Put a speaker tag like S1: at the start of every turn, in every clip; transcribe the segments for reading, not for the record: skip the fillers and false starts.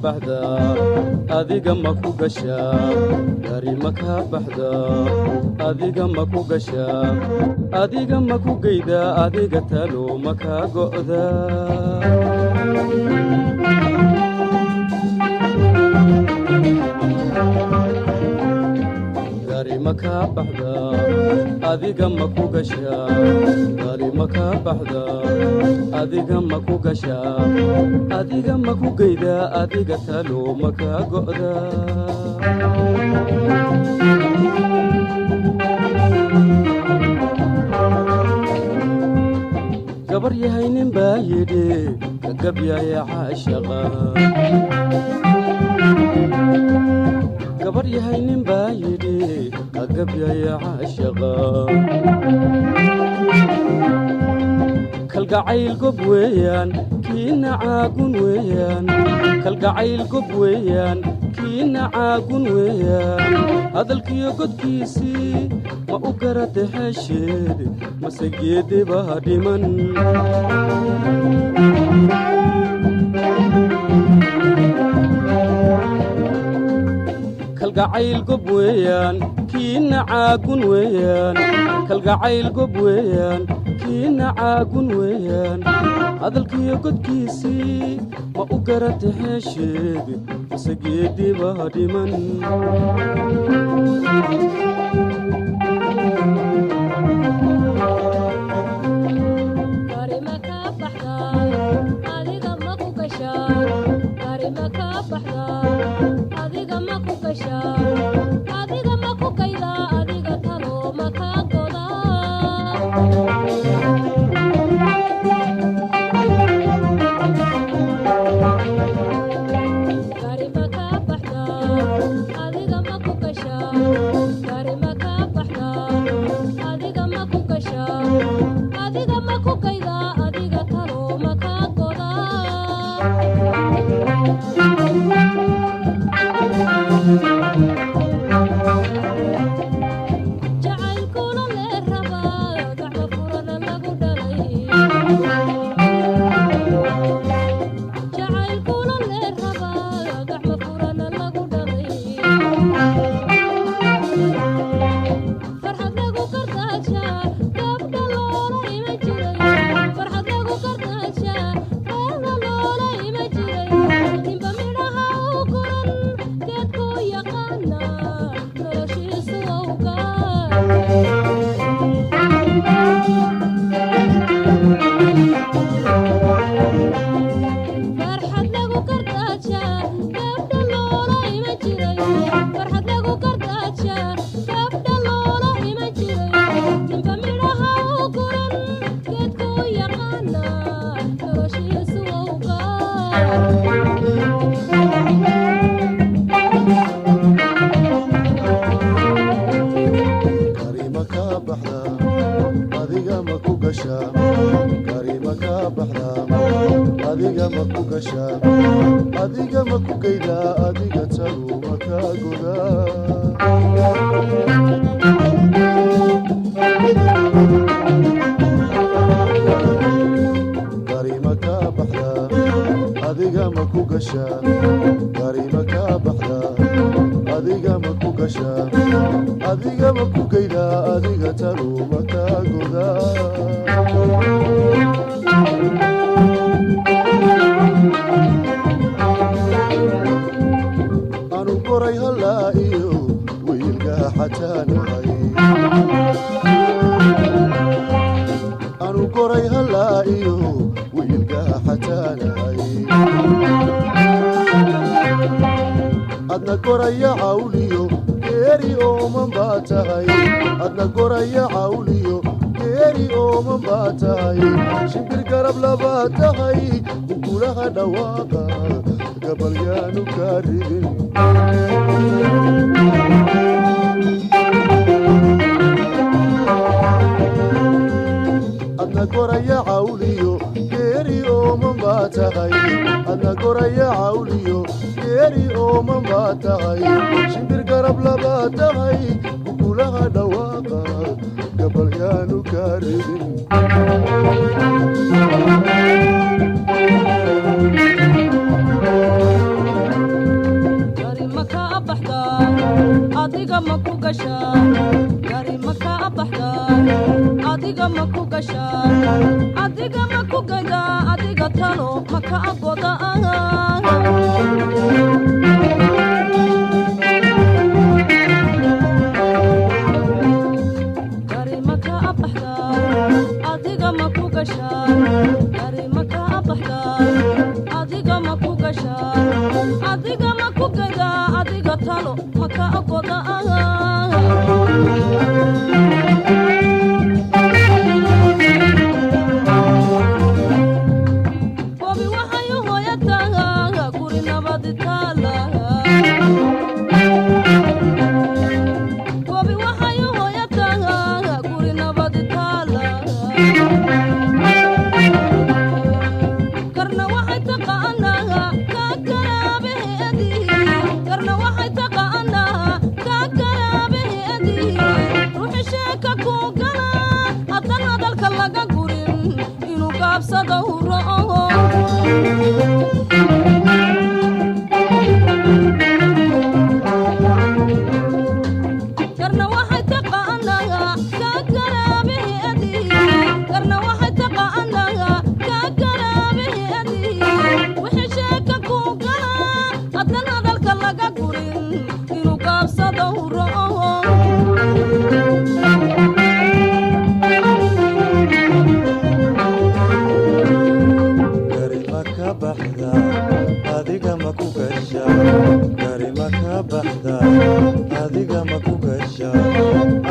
S1: baxda adiga ma ku gashaa gari ma ka baxda adiga ma ku gashaa adiga ma ku geyda adiga talo ma ka go'da gari ma ka baxda adiga ma ku gashaa gari ma ka baxda adiga ma ku gashaa adiga ma ku geyda adiga talo ma ka go'da gabar yahay nin baa yidhi ka gabyaya caashaqa gabar yahay nin baa yidhi ka gabyaya caashaqa kalgacayl gob weeyaan kiina caagun weeyaan kalgacayl gob weeyaan kiina caagun weeyaan hadalkiyo godkiisii ma u garate xeesheed mase geedeba dhiman kalgacayl gob weeyaan kiina caagun weeyaan kalgacayl gob weeyaan kiina caagun weeyaan hadalkiyo godkiisii ma u garate xeesheed mase geedeba dhiman adiga ma ku geyda adiga talo ma ka goda gari ma ka baxda adiga ma ku gashaa gari ma ka baxda adiga ma ku gashaa adiga ma ku geyda adiga talo ma ka goda anu goray halaa iyo wiilgaa xataanahay anu goray halaa iyo wiilgaa xataanahay adna goraya cawliyo geeri ooman baa tahay adna goraya cawliyo geeri ooman baa tahay shimbir garab labaa tahay ukulaha dhawaaqa gabalyaanu kaa ridin adna goraya cawliyo geeri ooman baa tahay adna goraya cawliyo geeri ooman baa tahay shimbir garab labaa tahay ukulaha dhawaaqa gabalyaanu kaa ridin
S2: adiga ma ku gada adiga talo maka goda gari maka baxda adiga ma ku gasha gari maka baxda adiga ma ku gasha adiga ma ku gada adiga talo maka goda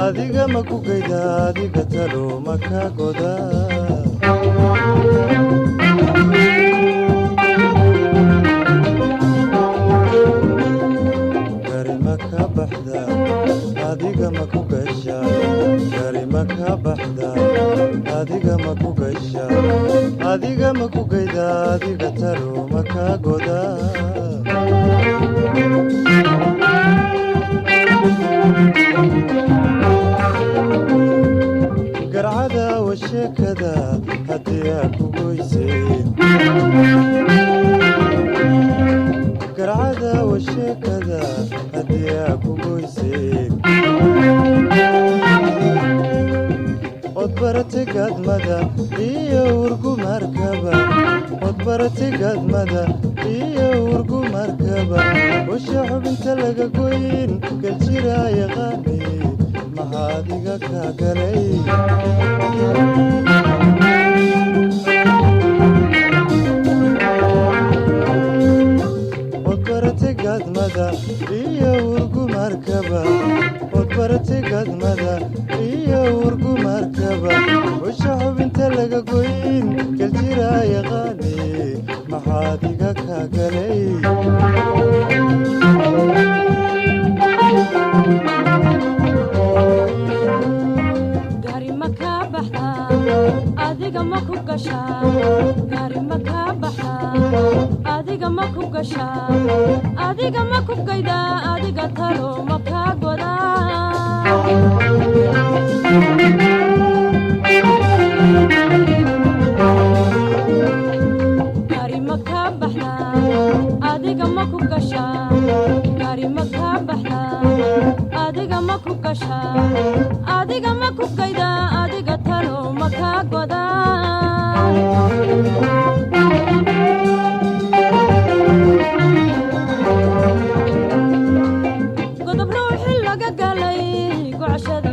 S2: adiga ma ku gayda adiga talo maka goda gari maka baxda adiga ma ku gasha gari maka baxda adiga ma ku gasha adiga ma ku gayda adiga talo maka goda garcada washekada hadiya ku goyseen garcada washekada hadiya ku goyseen odbaratigadmada iyo urgumarkaba odbaratigadmada iyo urgumarkaba washa xubinta laga goyn galjira yaqaani maxaadiga ka galay odbaratigadmada iyo urgumarkaba odbaratigadmada iyo urgumarkaba washa xubinta laga goyn galjira yaqaani maxaadiga ka galay gari maka baxda adiga ma ku gasha gari maka baxda adiga ma ku gasha adiga ma ku gayda adiga talo maka goda gari maka baxda adiga ma ku gasha gari maka baxda adiga ma ku gasha adiga ma ku gayda adiga talo maka goda godob ruuxi laga galay gocashada